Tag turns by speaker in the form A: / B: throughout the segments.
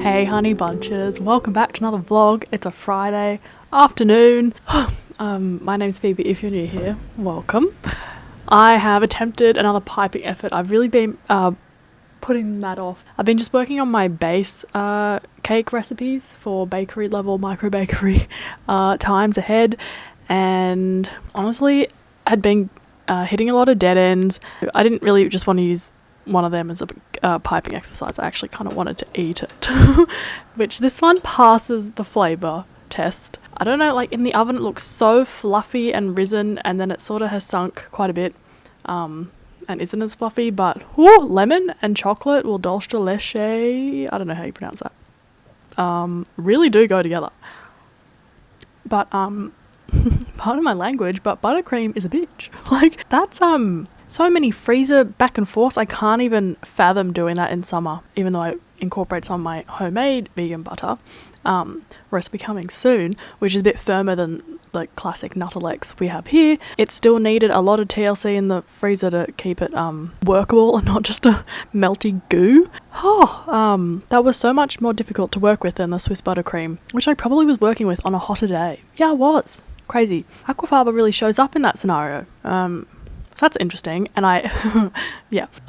A: Hey honey bunches, welcome back to another vlog. It's a Friday afternoon. My name's Phoebe. If you're new here, welcome. I have attempted another piping effort. I've really been putting that off. I've been just working on my base cake recipes for bakery level, micro bakery times ahead, and honestly had been hitting a lot of dead ends. I didn't really just want to use one of them as a piping exercise. I actually kind of wanted to eat it, which this one passes the flavour test. I don't know, like in the oven it looks so fluffy and risen, and then it sort of has sunk quite a bit and isn't as fluffy, but lemon and chocolate, or dulce de leche, I don't know how you pronounce that, really do go together. But pardon my language, but buttercream is a bitch. Like that's so many freezer back and forths. I can't even fathom doing that in summer, even though I incorporate some of my homemade vegan butter. Recipe coming soon, which is a bit firmer than the classic Nuttelex we have here. It still needed a lot of TLC in the freezer to keep it workable and not just a melty goo. That was so much more difficult to work with than the Swiss buttercream, which I probably was working with on a hotter day. Yeah, it was. Crazy. Aquafaba really shows up in that scenario. So that's interesting, and I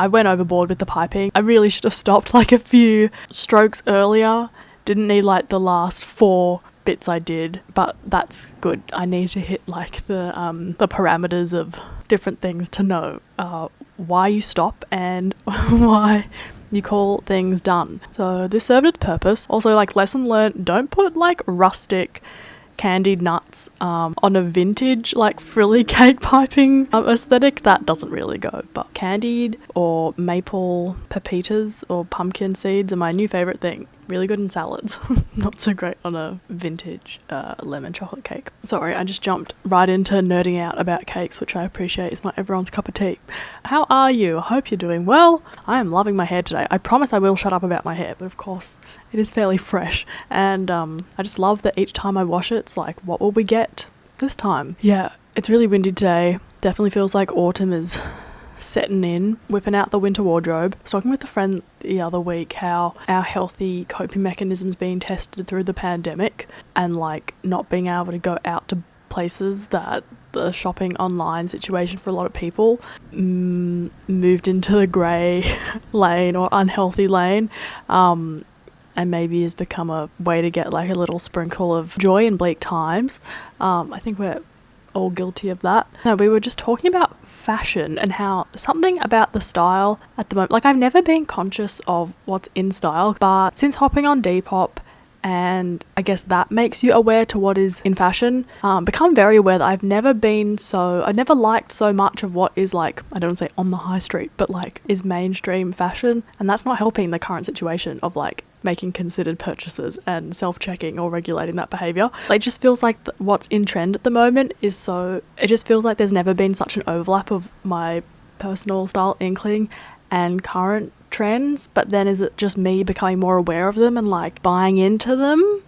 A: went overboard with the piping. I really should have stopped like a few strokes earlier. Didn't need like the last 4 bits I did, but that's good. I need to hit like the parameters of different things to know why you stop and why you call things done. So this served its purpose. Also, like, lesson learned, don't put like rustic candied nuts on a vintage like frilly cake piping aesthetic. That doesn't really go, but candied or maple pepitas or pumpkin seeds are my new favorite thing. Really good in salads. Not so great on a vintage lemon chocolate cake. Sorry, I just jumped right into nerding out about cakes, which I appreciate is not everyone's cup of tea. How are you? I hope you're doing well. I am loving my hair today. I promise I will shut up about my hair, but of course it is fairly fresh, and I just love that each time I wash it, it's like, what will we get this time? Yeah, it's really windy today. Definitely feels like autumn is setting in, whipping out the winter wardrobe. I was talking with a friend the other week how our healthy coping mechanisms being tested through the pandemic, and like not being able to go out to places, that the shopping online situation for a lot of people moved into the grey lane or unhealthy lane, and maybe has become a way to get like a little sprinkle of joy in bleak times. I think we're all guilty of that. No, we were just talking about fashion and how something about the style at the moment, like I've never been conscious of what's in style, but since hopping on Depop, and I guess that makes you aware to what is in fashion, become very aware that I've never liked so much of what is like, I don't want to say on the high street, but like is mainstream fashion, and that's not helping the current situation of like making considered purchases and self-checking or regulating that behavior. Like, it just feels like what's in trend at the moment it just feels like there's never been such an overlap of my personal style inkling and current trends, but then is it just me becoming more aware of them and like buying into them?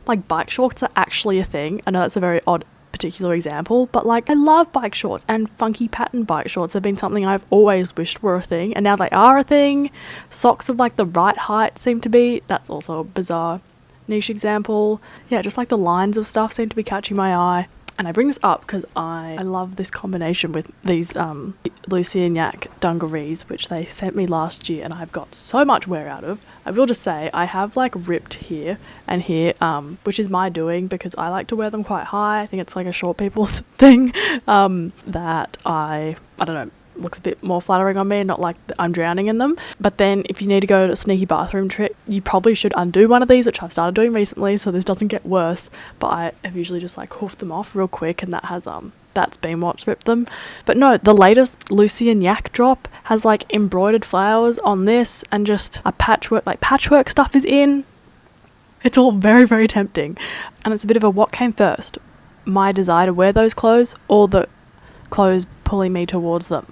A: Like bike shorts are actually a thing. I know that's a very odd particular example, but like I love bike shorts, and funky pattern bike shorts have been something I've always wished were a thing, and now they are a thing. Socks of like the right height seem to be, that's also a bizarre niche example. Yeah, just like the lines of stuff seem to be catching my eye. And I bring this up because I love this combination with these Lucy and Yak dungarees, which they sent me last year, and I've got so much wear out of. I will just say I have like ripped here and here, which is my doing because I like to wear them quite high. I think it's like a short people thing, that I don't know, looks a bit more flattering on me, not like I'm drowning in them. But then if you need to go to a sneaky bathroom trick, you probably should undo one of these, which I've started doing recently so this doesn't get worse, but I have usually just like hoofed them off real quick, and that's been what's ripped them. But no, the latest Lucy and Yak drop has like embroidered flowers on this, and just a patchwork stuff is in. It's all very, very tempting, and it's a bit of a what came first, my desire to wear those clothes or the clothes pulling me towards them.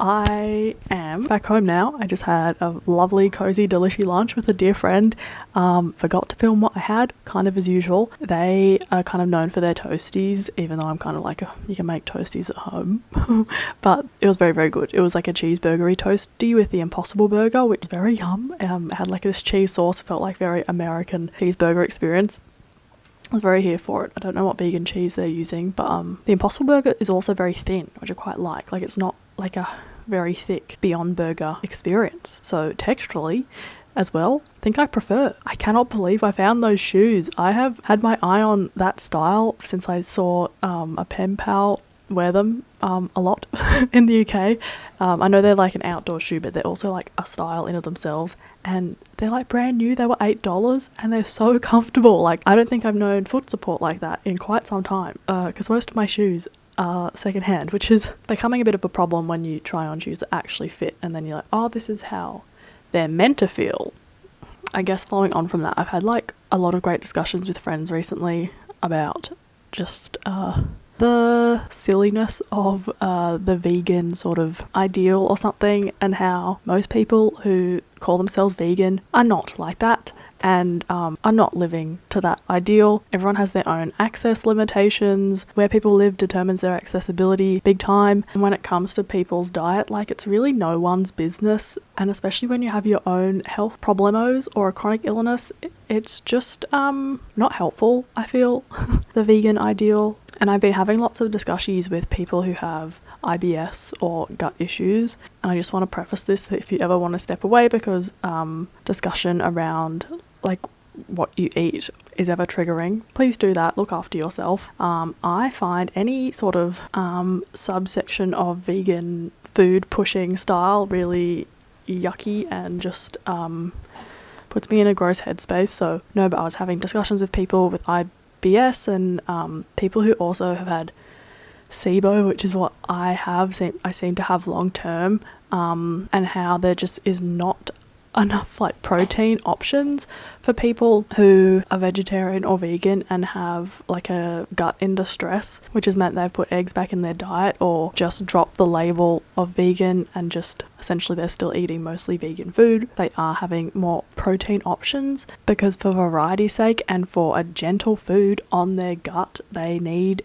A: I am back home now. I just had a lovely, cozy, delicious lunch with a dear friend. Forgot to film what I had, kind of as usual. They are kind of known for their toasties, even though I'm kind of like, you can make toasties at home. But it was very, very good. It was like a cheeseburgery toasty with the Impossible Burger, which is very yum. It had like this cheese sauce. It felt like very American cheeseburger experience. I was very here for it. I don't know what vegan cheese they're using, but the Impossible Burger is also very thin, which I quite like. Like, it's not like a very thick Beyond Burger experience. So texturally as well, I think I prefer. I cannot believe I found those shoes. I have had my eye on that style since I saw a pen pal wear them a lot in the UK. I know they're like an outdoor shoe, but they're also like a style in of themselves, and they're like brand new. They were $8 and they're so comfortable. Like, I don't think I've known foot support like that in quite some time, because most of my shoes are secondhand, which is becoming a bit of a problem when you try on shoes that actually fit and then you're like, oh, this is how they're meant to feel. I guess following on from that, I've had like a lot of great discussions with friends recently about just the silliness of the vegan sort of ideal or something, and how most people who call themselves vegan are not like that and are not living to that ideal. Everyone has their own access limitations. Where people live determines their accessibility big time. And when it comes to people's diet, like, it's really no one's business. And especially when you have your own health problemos or a chronic illness, it's just not helpful, I feel, the vegan ideal. And I've been having lots of discussions with people who have IBS or gut issues, and I just want to preface this that if you ever want to step away because discussion around like what you eat is ever triggering, please do that. Look after yourself. I find any sort of subsection of vegan food pushing style really yucky and just puts me in a gross headspace. So no, but I was having discussions with people with IBS and people who also have had SIBO, which is what I have. I seem to have long term, and how there just is not enough like protein options for people who are vegetarian or vegan and have like a gut in distress, which has meant they've put eggs back in their diet or just dropped the label of vegan and just essentially they're still eating mostly vegan food. They are having more protein options because for variety's sake and for a gentle food on their gut, they need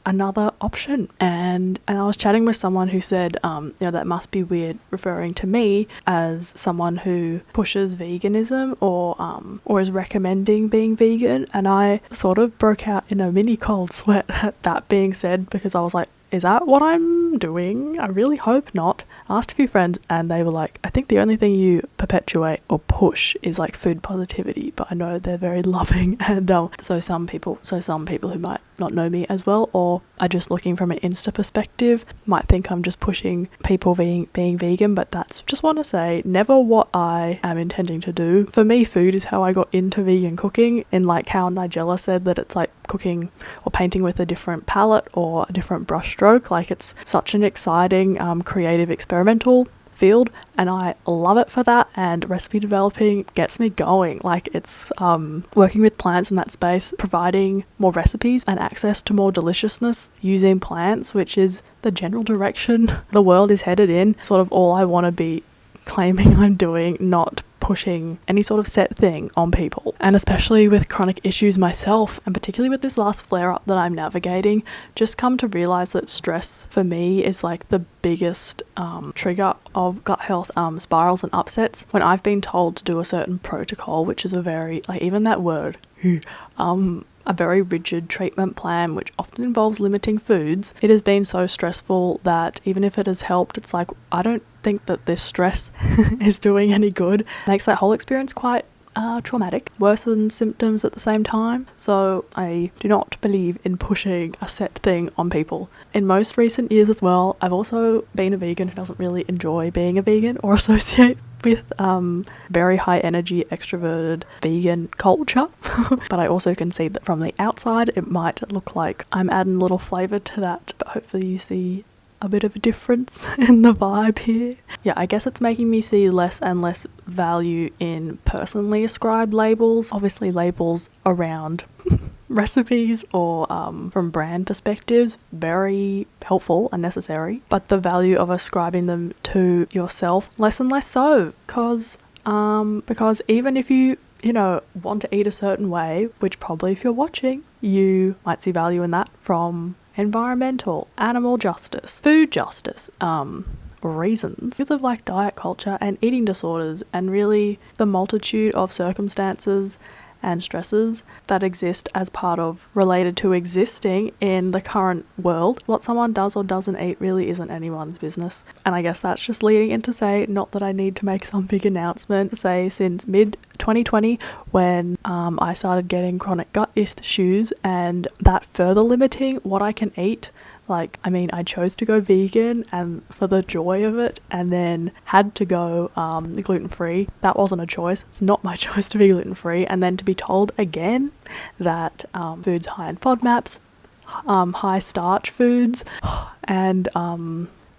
A: another option. And I was chatting with someone who said, that must be weird referring to me as someone who pushes veganism or is recommending being vegan. And I sort of broke out in a mini cold sweat at that being said, because I was like, is that what I'm doing? I really hope not. I asked a few friends and they were like, I think the only thing you perpetuate or push is like food positivity, but I know they're very loving. And so some people who might not know me as well or are just looking from an Insta perspective might think I'm just pushing people being vegan, but that's just want to say never what I am intending to do. For me, food is how I got into vegan cooking, in like how Nigella said that it's like cooking or painting with a different palette or a different brush stroke. Like, it's such an exciting creative experimental field and I love it for that, and recipe developing gets me going. Like, it's working with plants in that space, providing more recipes and access to more deliciousness using plants, which is the general direction the world is headed in. Sort of all I want to be claiming I'm doing, not pushing any sort of set thing on people. And especially with chronic issues myself, and particularly with this last flare-up that I'm navigating, just come to realise that stress for me is like the biggest trigger of gut health spirals and upsets. When I've been told to do a certain protocol, which is a very, like, even that word, a very rigid treatment plan, which often involves limiting foods, it has been so stressful that even if it has helped, it's like, I don't think that this stress is doing any good. It makes that whole experience quite traumatic, worsens symptoms at the same time. So I do not believe in pushing a set thing on people. In most recent years as well, I've also been a vegan who doesn't really enjoy being a vegan or associate with very high energy extroverted vegan culture. But I also can see that from the outside it might look like I'm adding a little flavour to that, but hopefully you see a bit of a difference in the vibe here. Yeah, I guess it's making me see less and less value in personally ascribed labels. Obviously labels around recipes or from brand perspectives, very helpful and necessary, but the value of ascribing them to yourself, less and less so, because even if you want to eat a certain way, which probably if you're watching, you might see value in that from environmental, animal justice, food justice, reasons, because of like diet culture and eating disorders and really the multitude of circumstances and stresses that exist as part of related to existing in the current world. What someone does or doesn't eat really isn't anyone's business. And I guess that's just leading into say, not that I need to make some big announcement, say since mid 2020 when I started getting chronic gut issues and that further limiting what I can eat. Like, I mean, I chose to go vegan and for the joy of it, and then had to go gluten-free. That wasn't a choice. It's not my choice to be gluten-free. And then to be told again that foods high in FODMAPs, high starch foods, and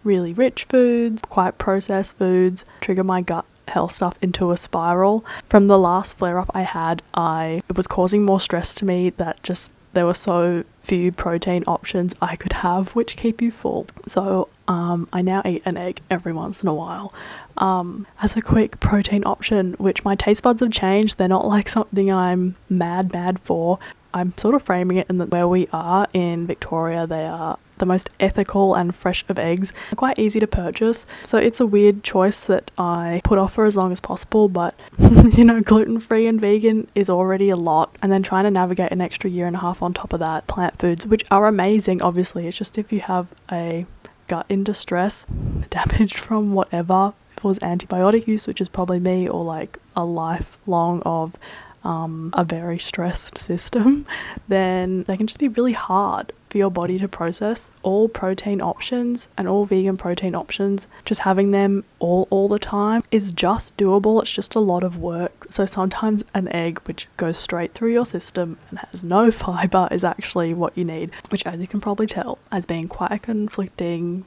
A: really rich foods, quite processed foods, trigger my gut health stuff into a spiral. From the last flare-up I had, it was causing more stress to me that just there were so few protein options I could have which keep you full. So I now eat an egg every once in a while as a quick protein option, which my taste buds have changed. They're not like something I'm mad for. I'm sort of framing it in that where we are in Victoria, they are the most ethical and fresh of eggs. They're quite easy to purchase, so it's a weird choice that I put off for as long as possible, but gluten-free and vegan is already a lot, and then trying to navigate an extra year and a half on top of that, plant foods, which are amazing obviously. It's just if you have a gut in distress, damaged from whatever, if it was antibiotic use, which is probably me, or like a lifelong of a very stressed system, then they can just be really hard for your body to process. All protein options and all vegan protein options, just having them all the time is just doable. It's just a lot of work. So sometimes an egg which goes straight through your system and has no fiber is actually what you need, which, as you can probably tell, as being quite a conflicting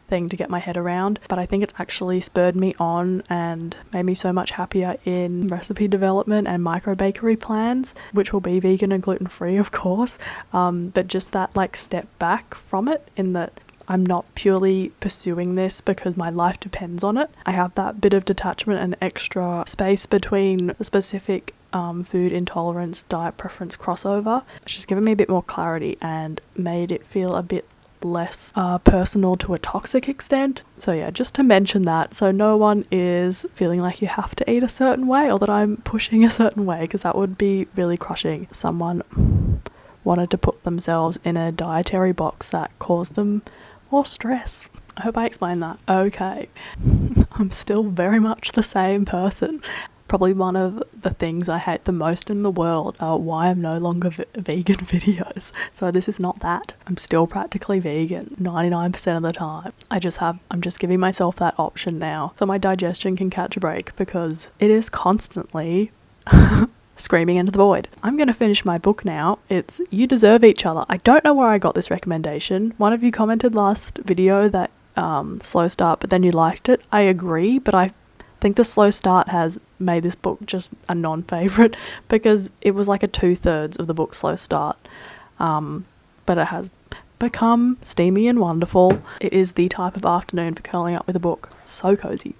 A: thing to get my head around, but I think it's actually spurred me on and made me so much happier in recipe development and micro bakery plans, which will be vegan and gluten-free of course, but just that like step back from it, in that I'm not purely pursuing this because my life depends on it. I have that bit of detachment and extra space between the specific food intolerance, diet preference crossover, which has given me a bit more clarity and made it feel a bit less personal to a toxic extent. So yeah, just to mention that, so no one is feeling like you have to eat a certain way or that I'm pushing a certain way, because that would be really crushing. Someone wanted to put themselves in a dietary box that caused them more stress. I hope I explained that. Okay. I'm still very much the same person. Probably one of the things I hate the most in the world are why I'm no longer vegan videos. So this is not that. I'm still practically vegan 99% of the time. I'm just giving myself that option now so my digestion can catch a break, because it is constantly screaming into the void. I'm going to finish my book now. It's You Deserve Each Other. I don't know where I got this recommendation. One of you commented last video that slow start, but then you liked it. I agree, but I think the slow start has made this book just a non-favorite, because it was like a 2/3 of the book slow start, but it has become steamy and wonderful. It is the type of afternoon for curling up with a book. So cozy.